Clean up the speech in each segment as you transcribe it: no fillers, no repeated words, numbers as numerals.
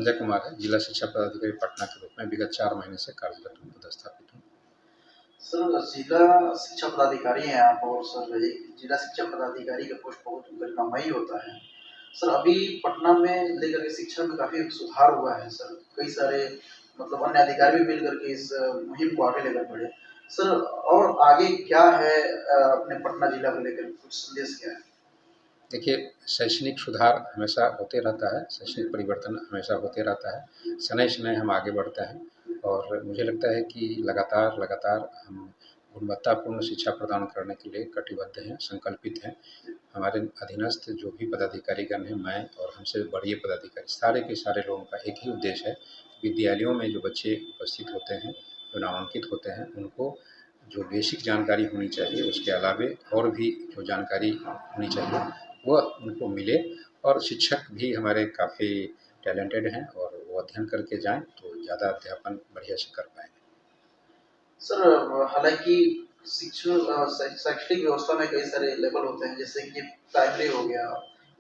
संजय कुमार है, जिला शिक्षा पदाधिकारी पटना के रूप में विगत 4 महीने से कार्यरत हूँ, पदस्थापित हूँ। सर, जिला शिक्षा पदाधिकारी हैं आप और सर एक जिला शिक्षा पदाधिकारी का पोस्ट बहुत गरिमामयी होता है। सर अभी पटना में लेकर के शिक्षा में काफ़ी सुधार हुआ है सर। कई सारे मतलब अन्य अधिकारी भी मिल कर के इस मुहिम को आगे लेकर बढ़े। सर और आगे क्या है अपने पटना जिला को लेकर कुछ संदेश क्या है? देखिए, शैक्षणिक सुधार हमेशा होते रहता है, शैक्षणिक परिवर्तन हमेशा होते रहता है। शनैः-शनैः हम आगे बढ़ते हैं और मुझे लगता है कि लगातार हम गुणवत्तापूर्ण शिक्षा प्रदान करने के लिए कटिबद्ध हैं, संकल्पित हैं। हमारे अधीनस्थ जो भी पदाधिकारीगण हैं, मैं और हमसे बड़े पदाधिकारी, सारे के सारे लोगों का एक ही उद्देश्य है, विद्यालयों में जो बच्चे उपस्थित होते हैं, जो नामांकित होते हैं, उनको जो बेसिक जानकारी होनी चाहिए, उसके अलावे और भी जो जानकारी होनी चाहिए, वह उनको मिले। और शिक्षक भी हमारे काफ़ी टैलेंटेड हैं और वो अध्ययन करके जाएँ, तो ज़्यादा अध्यापन बढ़िया से कर पाएँगे। सर हालाँकि शैक्षणिक व्यवस्था में कई सारे लेवल होते हैं, जैसे कि प्राइमरी हो गया,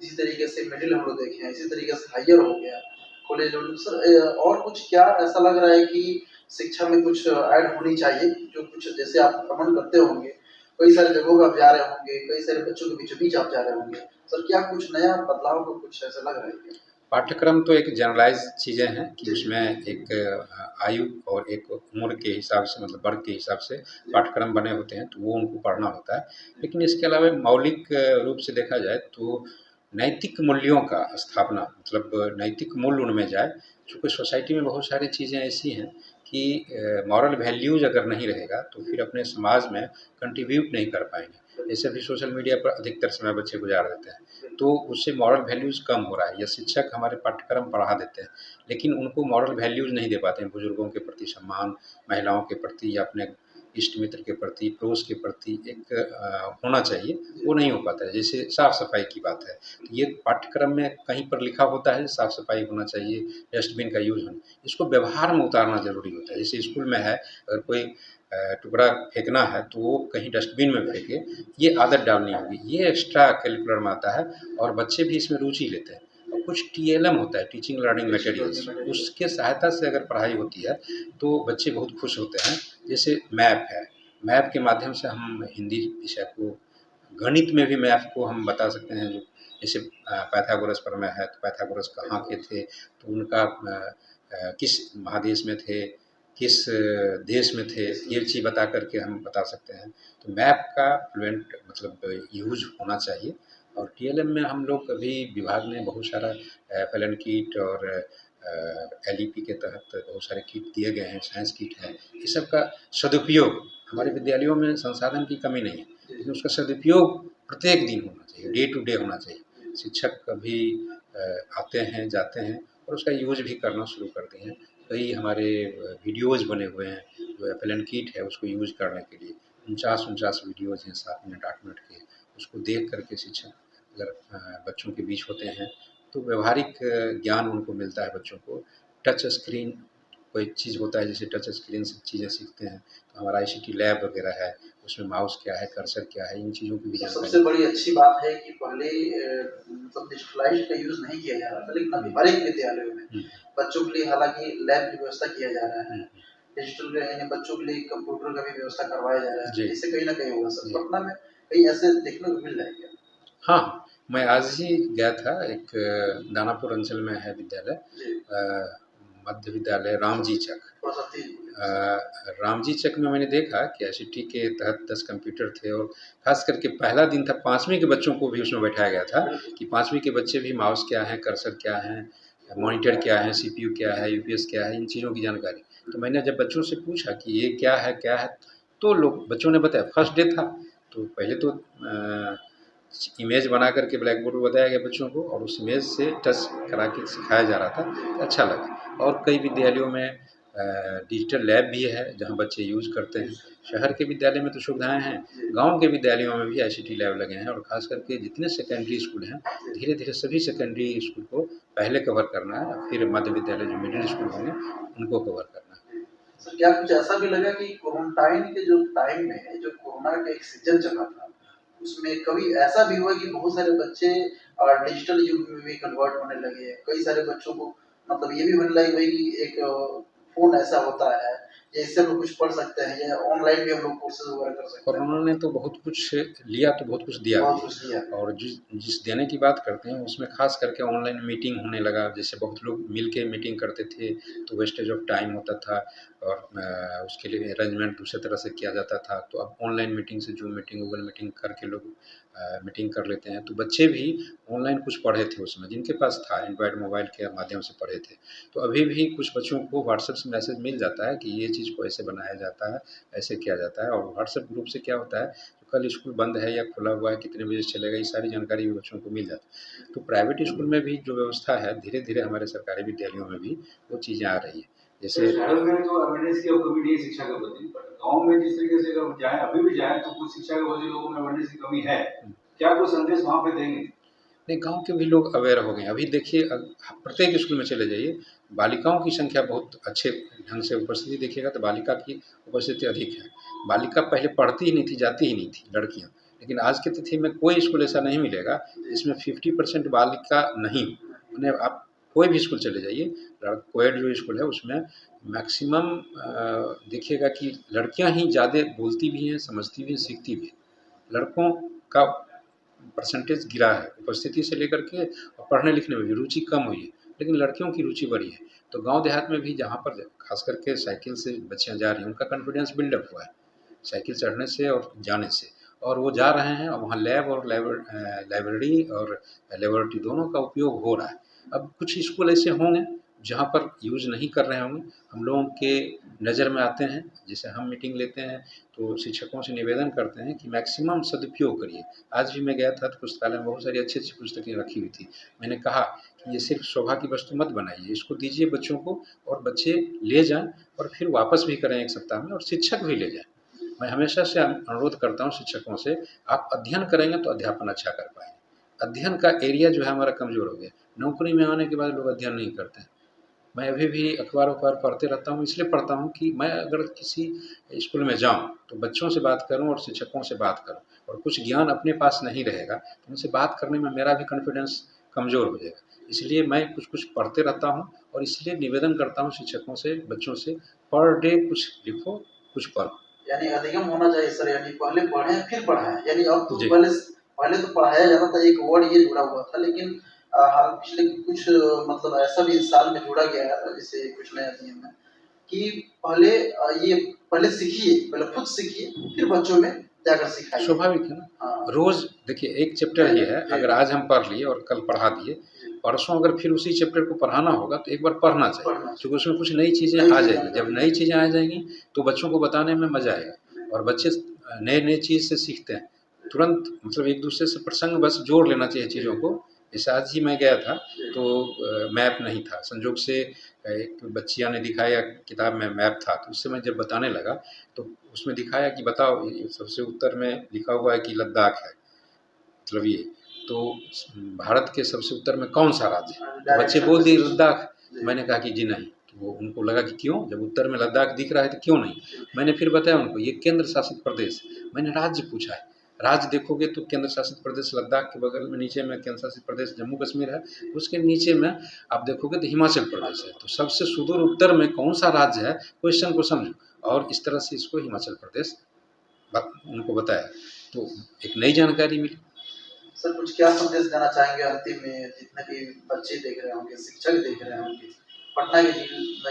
इसी तरीके से मिडिल हम लोग देखे हैं, इसी तरीके से हायर हो गया, कॉलेज हो गया। सर और कुछ क्या ऐसा लग रहा है कि शिक्षा में कुछ ऐड होनी चाहिए, जो कुछ जैसे आप भ्रमण करते होंगे, कई सारी जगहों पे आप जा रहे होंगे, कई सारे बच्चों के बीचों-बीच आप जा रहे होंगे। सर क्या कुछ नया बदलाव को कुछ ऐसा लग रहा है क्या? पाठ्यक्रम तो एक जनरलाइज़ चीज़ें हैं कि उसमें एक आयु और एक उम्र के हिसाब से, मतलब वर्ग के हिसाब से पाठ्यक्रम बने होते हैं, तो वो उनको पढ़ना होता है। लेकिन इसके अलावा मौलिक रूप से देखा जाए तो नैतिक मूल्यों का स्थापना, मतलब नैतिक मूल्य उनमें जाए। चूँकि सोसाइटी में बहुत सारी चीज़ें ऐसी हैं कि मॉरल वैल्यूज़ अगर नहीं रहेगा, तो फिर अपने समाज में कंट्रीब्यूट नहीं कर पाएँगे। जैसे अभी सोशल मीडिया पर अधिकतर समय बच्चे गुज़ार देते हैं, तो उससे मॉरल वैल्यूज़ कम हो रहा है। या शिक्षक हमारे पाठ्यक्रम पढ़ा देते हैं, लेकिन उनको मॉरल वैल्यूज़ नहीं दे पाते हैं, बुजुर्गों के प्रति सम्मान, महिलाओं के प्रति या अपने इष्ट मित्र के प्रति, पड़ोस के प्रति एक होना चाहिए, वो नहीं हो पाता है। जैसे साफ-सफाई की बात है, तो ये पाठ्यक्रम में कहीं पर लिखा होता है साफ-सफाई होना चाहिए, डस्टबिन का यूज़ होना, इसको व्यवहार में उतारना ज़रूरी होता है। जैसे स्कूल में है, अगर कोई टुकड़ा फेंकना है, तो वो कहीं डस्टबिन में फेंके, ये आदत डालनी होगी। ये एक्स्ट्रा करिकुलर में आता है और बच्चे भी इसमें रुचि लेते हैं। और कुछ टीएलएम होता है, टीचिंग लर्निंग मटेरियल्स, उसके सहायता से अगर पढ़ाई होती है, तो बच्चे बहुत खुश होते हैं। जैसे मैप है, मैप के माध्यम से हम हिंदी विषय को, गणित में भी मैप को हम बता सकते हैं। जो जैसे पाइथागोरस प्रमेय है, तो पाइथागोरस कहाँ के थे, तो उनका किस महादेश में थे, किस देश में थे, ये चीज़ बता कर के हम बता सकते हैं। तो मैप का फ्लुएंट मतलब यूज़ होना चाहिए। और टीएलएम में हम लोग अभी विभाग ने बहुत सारा एफएलएन किट और एलईपी के तहत बहुत सारे किट दिए गए हैं, साइंस किट है। इस सब का सदुपयोग, हमारे विद्यालयों में संसाधन की कमी नहीं है, लेकिन उसका सदुपयोग प्रत्येक दिन होना चाहिए, डे टू डे होना चाहिए। शिक्षक कभी आते हैं, जाते हैं और उसका यूज़ भी करना शुरू कर दिए हैं। कई हमारे वीडियोज़ बने हुए हैं, जो एफएलएन किट है उसको यूज़ करने के लिए 49 वीडियोज़ हैं, 7 मिनट 8 मिनट के। उसको देख कर के शिक्षक अगर बच्चों के बीच होते हैं, तो व्यावहारिक ज्ञान उनको मिलता है बच्चों को। टच स्क्रीन कोई चीज़ होता है, जैसे टच स्क्रीन से चीज़ें सीखते हैं, तो हमारा आईसीटी लैब वगैरह है, उसमें माउस क्या है, कर्सर क्या है, इन चीज़ों की भी जानकारी। सबसे बड़ी अच्छी बात है कि पहले मतलब डिजिटलाइज़ का यूज़ नहीं किया जा रहा था, लेकिन अभी हर एक विद्यालयों में बच्चों के लिए हालाँकि लैब की व्यवस्था किया जा रहा है। डिजिटल यानी बच्चों के लिए कंप्यूटर का भी व्यवस्था करवाया जा रहा है। इससे कहीं न कहीं होगा सर। पटना में कहीं ऐसे देखने को मिल रहा है क्या? हाँ, मैं आज ही गया था, एक दानापुर अंचल में है विद्यालय, मध्य विद्यालय रामजी चक। रामजी चक में मैंने देखा कि आईसीटी के तहत 10 कंप्यूटर थे और ख़ास करके पहला दिन था, 5वीं के बच्चों को भी उसमें बैठाया गया था कि 5वीं के बच्चे भी माउस क्या है, कर्सर क्या है, मॉनिटर क्या है, सीपीयू क्या है, यूपीएस क्या है, इन चीज़ों की जानकारी। तो मैंने जब बच्चों से पूछा कि ये क्या है, तो लोग बच्चों ने बताया। फर्स्ट डे था, तो पहले तो इमेज बना करके ब्लैक बोर्ड पर बताया गया बच्चों को और उस इमेज से टच करा के सिखाया जा रहा था, तो अच्छा लगा। और कई विद्यालयों में डिजिटल लैब भी है, जहाँ बच्चे यूज़ करते हैं। शहर के विद्यालय में तो सुविधाएँ हैं, गाँव के विद्यालयों में भी आईसीटी लैब लगे हैं और ख़ास करके जितने सेकेंडरी स्कूल हैं, धीरे-धीरे सभी सेकेंडरी स्कूल को पहले कवर करना है, फिर मध्य विद्यालय जो मिडिल स्कूल होंगे, उनको कवर करना है। सर क्या कुछ ऐसा भी लगा कि क्वारंटाइन के जो टाइम में जो कोरोना का एक सीजन चला था, उसमें कभी ऐसा भी हुआ कि बहुत सारे बच्चे डिजिटल युग में भी कन्वर्ट होने लगे हैं। कई सारे बच्चों को मतलब ये भी बन रहा है भाई कि एक फ़ोन ऐसा होता है, जिससे हम लोग कुछ पढ़ सकते हैं या ऑनलाइन भी हम लोग कोर्सेज़ वगैरह कर सकते हैं। कोरोना ने तो बहुत कुछ लिया, तो बहुत कुछ दिया भी बहुत है। कुछ दिया। और जिस जिस देने की बात करते हैं उसमें ख़ास करके ऑनलाइन मीटिंग होने लगा। जैसे बहुत लोग मिल के मीटिंग करते थे तो वेस्टेज ऑफ टाइम होता था और उसके लिए अरेंजमेंट दूसरे तरह से किया जाता था। तो अब ऑनलाइन मीटिंग से जूम मीटिंग, गूगल मीटिंग करके लोग मीटिंग कर लेते हैं। तो बच्चे भी ऑनलाइन कुछ पढ़े थे उसमें, जिनके पास था एंड्रॉयड मोबाइल के माध्यम से पढ़े थे। तो अभी भी कुछ बच्चों को व्हाट्सएप से मैसेज मिल जाता है कि ये चीज़ को ऐसे बनाया जाता है, ऐसे किया जाता है। और व्हाट्सएप ग्रुप से क्या होता है, कल स्कूल बंद है या खुला हुआ है, कितने बजे से चलेगा, ये सारी जानकारी भी बच्चों को मिल जाती है। तो प्राइवेट स्कूल में भी जो व्यवस्था है, धीरे-धीरे हमारे सरकारी विद्यालयों में भी वो चीज़ें आ रही है। सर, जैसे शहरों में तो अवेयरनेस की अब कमी नहीं है शिक्षा के प्रति, बट गाँव में जिस तरीके से अगर जाएँ, अभी भी जाएँ तो कुछ शिक्षा के प्रति लोगों में अवेयरनेस की कमी है। क्या कोई संदेश वहाँ पे देंगे? नहीं, गाँव के भी लोग अवेयर हो गए हैं। अभी देखिए प्रत्येक स्कूल में चले जाइए, बालिकाओं की संख्या बहुत अच्छे ढंग से उपस्थिति देखिएगा तो बालिका की उपस्थिति अधिक है। बालिका पहले पढ़ती ही नहीं थी, जाती ही नहीं थी लड़कियाँ। लेकिन आज की तिथि में कोई स्कूल ऐसा नहीं मिलेगा जिसमें 50% बालिका नहीं हो। माने आप कोई भी स्कूल चले जाइए, कोएड जो स्कूल है उसमें मैक्सिमम देखिएगा कि लड़कियाँ ही ज़्यादा बोलती भी हैं, समझती भी हैं, सीखती भी हैं। लड़कों का परसेंटेज गिरा है उपस्थिति से लेकर के, और पढ़ने लिखने में भी रुचि कम हुई है, लेकिन लड़कियों की रुचि बढ़ी है। तो गांव देहात में भी जहाँ पर खास करके साइकिल से बच्चियाँ जा रही हैं, उनका कॉन्फिडेंस बिल्डअप हुआ है साइकिल चढ़ने से और जाने से। और वो जा रहे हैं और वहाँ लैब और लाइब्रेरी और लेबोरेटरी दोनों का उपयोग हो रहा है। अब कुछ स्कूल ऐसे होंगे जहाँ पर यूज़ नहीं कर रहे होंगे, हम लोगों के नज़र में आते हैं। जैसे हम मीटिंग लेते हैं तो शिक्षकों से निवेदन करते हैं कि मैक्सिमम सदुपयोग करिए। आज भी मैं गया था तो पुस्तकालय में बहुत सारी अच्छी-अच्छी पुस्तकें रखी हुई थी। मैंने कहा कि ये सिर्फ़ शोभा की वस्तु मत बनाइए, इसको दीजिए बच्चों को और बच्चे ले जाएँ और फिर वापस भी करें 1 सप्ताह में, और शिक्षक भी ले जाएँ। मैं हमेशा से अनुरोध करता हूँ शिक्षकों से, आप अध्ययन करेंगे तो अध्यापन अच्छा कर पाएँगे। अध्ययन का एरिया जो है हमारा कमज़ोर हो गया। नौकरी में आने के बाद लोग अध्ययन नहीं करते हैं। मैं अभी भी अखबार-वखबार पढ़ते रहता हूँ, इसलिए पढ़ता हूँ कि मैं अगर किसी स्कूल में जाऊँ, तो बच्चों से बात करूँ और शिक्षकों से बात करूँ, और कुछ ज्ञान अपने पास नहीं रहेगा, तो उनसे बात करने में मेरा भी कॉन्फिडेंस कमज़ोर हो जाएगा। इसलिए मैं कुछ-कुछ पढ़ते रहता हूँ और इसलिए निवेदन करता हूँ शिक्षकों से, बच्चों से, पर डे कुछ लिखो, कुछ पढ़ो। यानी अधिगम होना चाहिए सर, यानी पहले पढ़ें फिर पढ़ाएँ। यानी अब तो जी। पहले तो पढ़ाया जाता था, एक वर्ड ये जुड़ा हुआ था, लेकिन हाल पिछले कुछ मतलब ऐसा भी इस साल में जोड़ा गया है, जैसे कुछ नया नियम है कि पहले ये पहले सीखिए, पहले खुद सीखिए, फिर बच्चों में जाकर सिखाइए। स्वाभाविक है ना। हाँ। रोज़ देखिए एक चैप्टर ही है, जी, अगर आज हम पढ़ लिए और कल पढ़ा दिए, जी, परसों अगर फिर उसी चैप्टर को पढ़ाना होगा तो एक बार पढ़ना चाहिए, पढ़ना चाहिए। क्योंकि उसमें कुछ नई चीज़ें नई आ चीज़ जाएँगी। जब नई चीज़ें आ जाएँगी तो बच्चों को बताने में मज़ा आएगा, और बच्चे नए-नए चीज़ से सीखते हैं। तुरंत मतलब एक-दूसरे से प्रसंग बस जोड़ लेना चाहिए चीज़ों को। जैसे आज ही मैं गया था तो मैप नहीं था, संजोग से एक बच्चियाँ ने दिखाया किताब में मैप था, तो उससे मैं जब बताने लगा तो उसमें दिखाया कि बताओ ये सबसे उत्तर में लिखा हुआ है कि लद्दाख है, मतलब ये, तो भारत के सबसे उत्तर में कौन-सा राज्य है? तो बच्चे डायरेक्शन बोल में दिए सोच। लद्दाख। जी। मैंने कहा कि जी नहीं, तो वो उनको लगा कि क्यों? जब उत्तर में लद्दाख दिख रहा है तो क्यों नहीं? मैंने फिर बताया उनको ये केंद्र शासित प्रदेश है। मैंने राज्य पूछा है, राज्य देखोगे तो केंद्र शासित प्रदेश लद्दाख के बगल में नीचे में केंद्र शासित प्रदेश जम्मू कश्मीर है, उसके नीचे में आप देखोगे तो हिमाचल प्रदेश है। तो सबसे सुदूर उत्तर में कौन-सा राज्य है, क्वेश्चन को समझो, और इस तरह से इसको हिमाचल प्रदेश उनको बताया, तो एक नई जानकारी मिली। सर कुछ क्या संदेश देना चाहेंगे अंतिम में, जितने भी बच्चे देख रहे होंगे, शिक्षक देख रहे होंगे, पटना के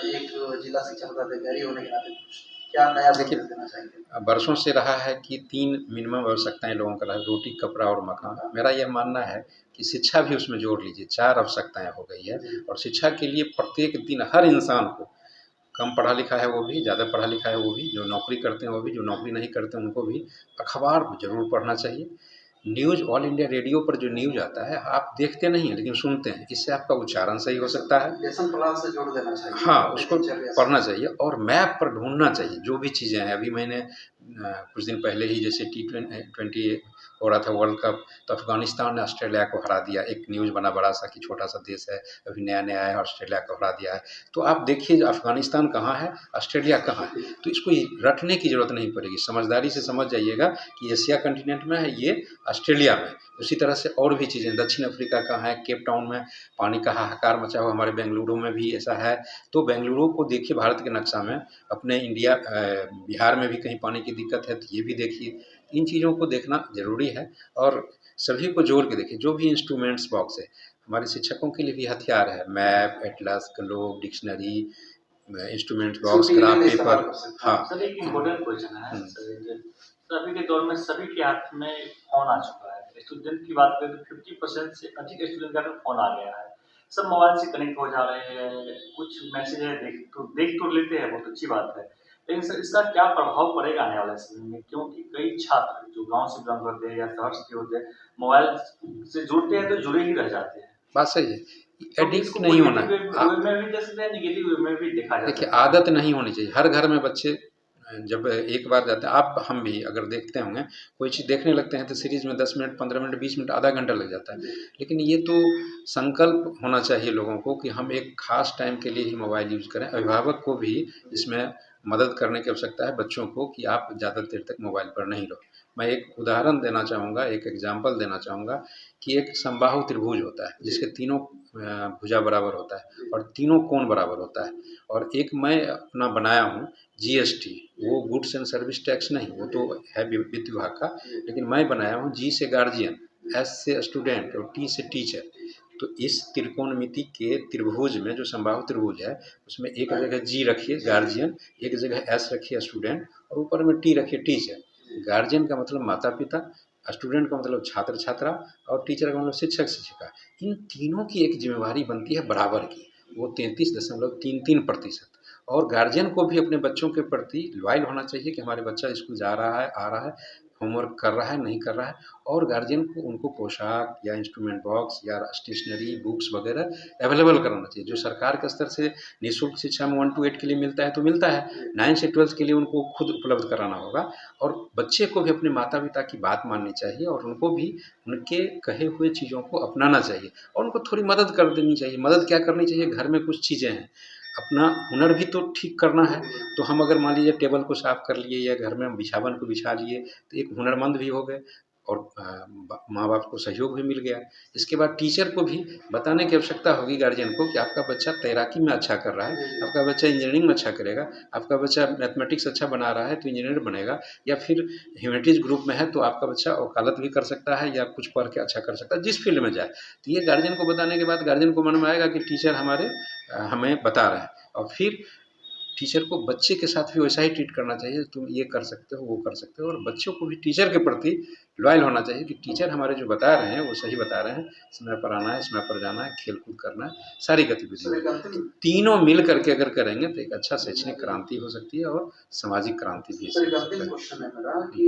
एक जिला शिक्षा पदाधिकारी होने के नाते कुछ क्या नया देखिए संदेश देना चाहेंगे? बरसों से रहा है कि 3 मिनिमम आवश्यकताएँ लोगों का रहा है, रोटी, कपड़ा और मकान। मेरा यह मानना है कि शिक्षा भी उसमें जोड़ लीजिए, 4 आवश्यकताएँ हो गई है, और शिक्षा के लिए प्रत्येक दिन हर इंसान को, कम पढ़ा लिखा है वो भी, ज़्यादा पढ़ा लिखा है वो भी, जो नौकरी करते हैं वो भी, जो नौकरी नहीं करते हैं उनको भी, अखबार ज़रूर पढ़ना चाहिए। न्यूज़ ऑल इंडिया रेडियो पर जो न्यूज़ आता है, आप देखते नहीं हैं लेकिन सुनते हैं, इससे आपका उच्चारण सही हो सकता है। लेसन प्लान से जोड़ देना चाहिए हाँ, अपने उसको दिनचर्या से। पढ़ना चाहिए और मैप पर ढूँढना चाहिए, जो भी चीज़ें हैं। अभी मैंने कुछ दिन पहले ही जैसे T20 हो रहा था वर्ल्ड कप, तो अफ़गानिस्तान ने ऑस्ट्रेलिया को हरा दिया। एक न्यूज़ बना बड़ा सा कि छोटा सा देश है, अभी नया-नया है, ऑस्ट्रेलिया को हरा दिया है। तो आप देखिए अफ़गानिस्तान कहाँ है, ऑस्ट्रेलिया कहाँ है। तो इसको रटने की ज़रूरत नहीं पड़ेगी, समझदारी से समझ जाइएगा कि एशिया कंटिनेंट में है, ये ऑस्ट्रेलिया में। उसी तरह से और भी चीज़ें, दक्षिण अफ्रीका कहाँ है, केप टाउन में पानी का हाहाकार मचा हुआ, हमारे बेंगलुरु में भी ऐसा है। तो बेंगलुरु को देखिए भारत के नक्शा में, अपने इंडिया बिहार में भी कहीं पानी की दिक्कत है तो ये भी देखिए। इन चीज़ों को देखना ज़रूरी है और सभी को जोड़ के देखिए। जो भी इंस्ट्रूमेंट्स बॉक्स है, हमारे शिक्षकों के लिए भी हथियार है, map, Atlas, globe, dictionary, instrument box, shooting के लिए ग्राफ भी इस्तेमाल पेपर। कर सकते हैं। हाँ। सर एक इम्पोर्टेंट क्वेश्चन है हुँ। सर, तो अभी के दौर में सभी के हाथ में फ़ोन आ चुका है। स्टूडेंट की बात करें तो 50% से अधिक स्टूडेंट के हाथ में फ़ोन आ गया है। सब मोबाइल से कनेक्ट हो जा रहे हैं, कुछ मैसेज है देख तो लेते हैं, बहुत अच्छी बात है। लेकिन सर इसका क्या प्रभाव पड़ेगा आने वाले समय में? क्योंकि कई छात्र जो गाँव से बिलॉन्ग करते हैं या शहर से होते हैं, मोबाइल से जुड़ते हैं तो जुड़े ही रह जाते हैं। बात सही है, तो एडिक्ट इसको नहीं होना पॉजिटिव है। वे में भी देख सकते हैं, नेगेटिव वे में भी देखा जा देखिए सकता है। आदत नहीं होनी चाहिए। हर घर में बच्चे जब एक बार जाते हैं, आप हम भी अगर देखते होंगे, कोई चीज़ देखने लगते हैं तो सीरीज़ में 10 मिनट, 15 मिनट, 20 मिनट, आधा घंटा लग जाता है। लेकिन ये तो संकल्प होना चाहिए लोगों को कि हम एक ख़ास टाइम के लिए ही मोबाइल यूज़ करें। अभिभावक को भी इसमें मदद करने की आवश्यकता है बच्चों को, कि आप ज़्यादा देर तक मोबाइल पर नहीं रहो। मैं एक उदाहरण देना चाहूँगा, एक एग्ज़ाम्पल देना चाहूँगा कि एक समबाहु त्रिभुज होता है जिसके तीनों भुजा बराबर होता है और तीनों कोण बराबर होता है। और एक मैं अपना बनाया हूँ जीएसटी, वो गुड्स एंड सर्विस टैक्स नहीं, वो तो है वित्त विभाग का, लेकिन मैं बनाया हूँ जी से गार्जियन, एस से स्टूडेंट और टी से टीचर। तो इस त्रिकोणमिति के त्रिभुज में, जो समबाहु त्रिभुज है, उसमें एक जगह जी रखिए गार्जियन, एक जगह एस रखिए स्टूडेंट और ऊपर में टी रखिए टीचर। गार्जियन का मतलब माता पिता, स्टूडेंट का मतलब छात्र छात्रा और टीचर का मतलब शिक्षक शिक्षिका। इन तीनों की एक जिम्मेवारी बनती है बराबर की, वो 33.33%। और गार्जियन को भी अपने बच्चों के प्रति लॉयल होना चाहिए कि हमारे बच्चा स्कूल जा रहा है, आ रहा है, होमवर्क कर रहा है, नहीं कर रहा है। और गार्जियन को उनको पोशाक या इंस्ट्रूमेंट बॉक्स या स्टेशनरी, बुक्स वगैरह अवेलेबल कराना चाहिए। जो सरकार के स्तर से निःशुल्क शिक्षा में 1 to 8 के लिए मिलता है तो मिलता है, 9 से 12 के लिए उनको खुद उपलब्ध कराना होगा। और बच्चे को भी अपने माता पिता की बात माननी चाहिए और उनको भी उनके कहे हुए चीज़ों को अपनाना चाहिए और उनको थोड़ी मदद कर देनी चाहिए। मदद क्या करनी चाहिए, घर में कुछ चीज़ें हैं, अपना हुनर भी तो ठीक करना है। तो हम अगर मान लीजिए टेबल को साफ़ कर लिए या घर में बिछावन को बिछा लिए तो एक हुनरमंद भी हो गए और माँ बाप को सहयोग भी मिल गया। इसके बाद टीचर को भी बताने की आवश्यकता होगी गार्जियन को कि आपका बच्चा तैराकी में अच्छा कर रहा है, आपका बच्चा इंजीनियरिंग में अच्छा करेगा, आपका बच्चा मैथमेटिक्स अच्छा बना रहा है तो इंजीनियर बनेगा, या फिर ह्यूमैनिटीज़ ग्रुप में है तो आपका बच्चा वकालत भी कर सकता है या कुछ पढ़ के अच्छा कर सकता है, जिस फील्ड में जाए। तो ये गार्जियन को बताने के बाद गार्जियन को मन में आएगा कि टीचर हमारे हमें बता रहा है। और फिर टीचर को बच्चे के साथ भी वैसा ही ट्रीट करना चाहिए, तुम ये कर सकते हो, वो कर सकते हो। और बच्चों को भी टीचर के प्रति लॉयल होना चाहिए कि टीचर हमारे जो बता रहे हैं वो सही बता रहे हैं, समय पर आना है, समय पर जाना है, खेल कूद करना है, सारी सर गतिविधियाँ। एक अंतिम तीनों मिल करके अगर करेंगे तो एक अच्छा शैक्षणिक क्रांति हो सकती है और सामाजिक क्रांति भी सर इससे एक हो अंतिम सकता है। क्वेश्चन है मेरा कि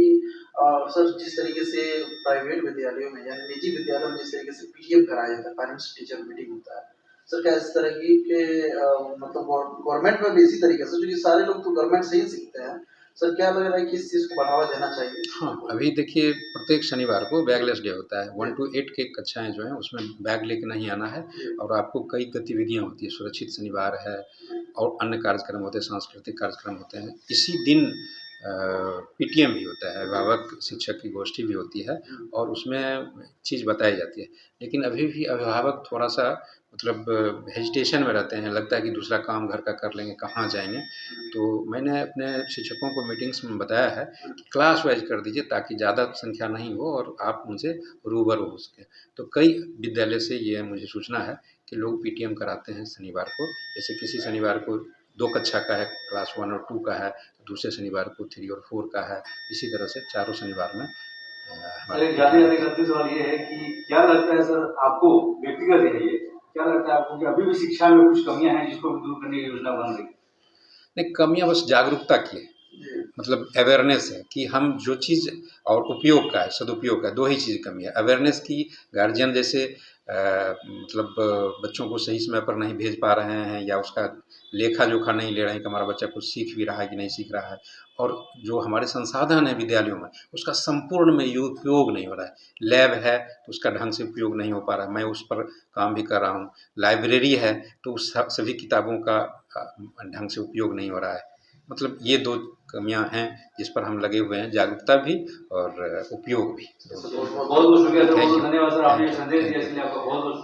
सर जिस तरीके से प्राइवेट विद्यालयों में यानी निजी विद्यालयों में जिस तरीके से पीटीएम कराया जाता है, पेरेंट्स टीचर मीटिंग होता है, सर क्या इस तरह की के मतलब गवर्नमेंट में भी इसी तरीके से, क्योंकि सारे लोग तो गवर्नमेंट से ही सीखते हैं, सर क्या लग रहा है कि इस चीज़ को बढ़ावा देना चाहिए? हाँ, अभी देखिए प्रत्येक शनिवार को बैगलेस डे होता है। 1 to 8 के कक्षाएँ जो हैं उसमें बैग लेके नहीं आना है और आपको कई गतिविधियाँ होती हैं, सुरक्षित शनिवार है और अन्य कार्यक्रम होते हैं, सांस्कृतिक कार्यक्रम होते हैं। इसी दिन पीटीएम भी होता है, अभिभावक शिक्षक की गोष्ठी भी होती है और उसमें चीज़ बताई जाती है। लेकिन अभी भी अभिभावक थोड़ा-सा मतलब हेजिटेशन में रहते हैं, लगता है कि दूसरा काम घर का कर लेंगे, कहाँ जाएँगे। तो मैंने अपने शिक्षकों को मीटिंग्स में बताया है कि क्लास वाइज़ कर दीजिए ताकि ज़्यादा संख्या नहीं हो और आप उनसे रूबरू हो सकें। तो कई विद्यालय से ये मुझे सूचना है कि लोग पीटीएम कराते हैं शनिवार को। जैसे किसी शनिवार को 2 कक्षा का है, क्लास 1 और 2 का है, दूसरे शनिवार को 3 और 4 का है। इसी तरह से चारों शनिवार में सर हमारे एक जाते-जाते एक अंतिम सवाल ये है कि क्या लगता है सर आपको, व्यक्तिगत है ये, क्या लगता है आपको कि अभी भी शिक्षा में कुछ कमियाँ हैं जिसको दूर करने की योजना बन रही है? नहीं, कमियाँ बस जागरूकता की है। मतलब अवेयरनेस है कि हम जो चीज़ और उपयोग का है, सदुपयोग का है, 2 ही चीज़ की कमी है। अवेयरनेस की गार्जियन जैसे मतलब बच्चों को सही समय पर नहीं भेज पा रहे हैं, या उसका लेखा जोखा नहीं ले रहे हैं कि हमारा बच्चा कुछ सीख भी रहा है कि नहीं सीख रहा है, और जो हमारे संसाधन हैं विद्यालयों में उसका संपूर्ण में उपयोग नहीं हो रहा है। लैब है तो उसका ढंग से उपयोग नहीं हो पा रहा है, मैं उस पर काम भी कर रहा हूँ। लाइब्रेरी है तो उस सभी किताबों का ढंग से उपयोग नहीं हो रहा है। मतलब ये 2 कमियाँ हैं जिस पर हम लगे हुए हैं, जागरूकता भी और उपयोग भी। बहुत बहुत शुक्रिया सर, बहुत थैंक बहुत यू, धन्यवाद सर, थैंक आपने यू, संदेश थैंक दिया यू। इसलिए आपका बहुत बहुत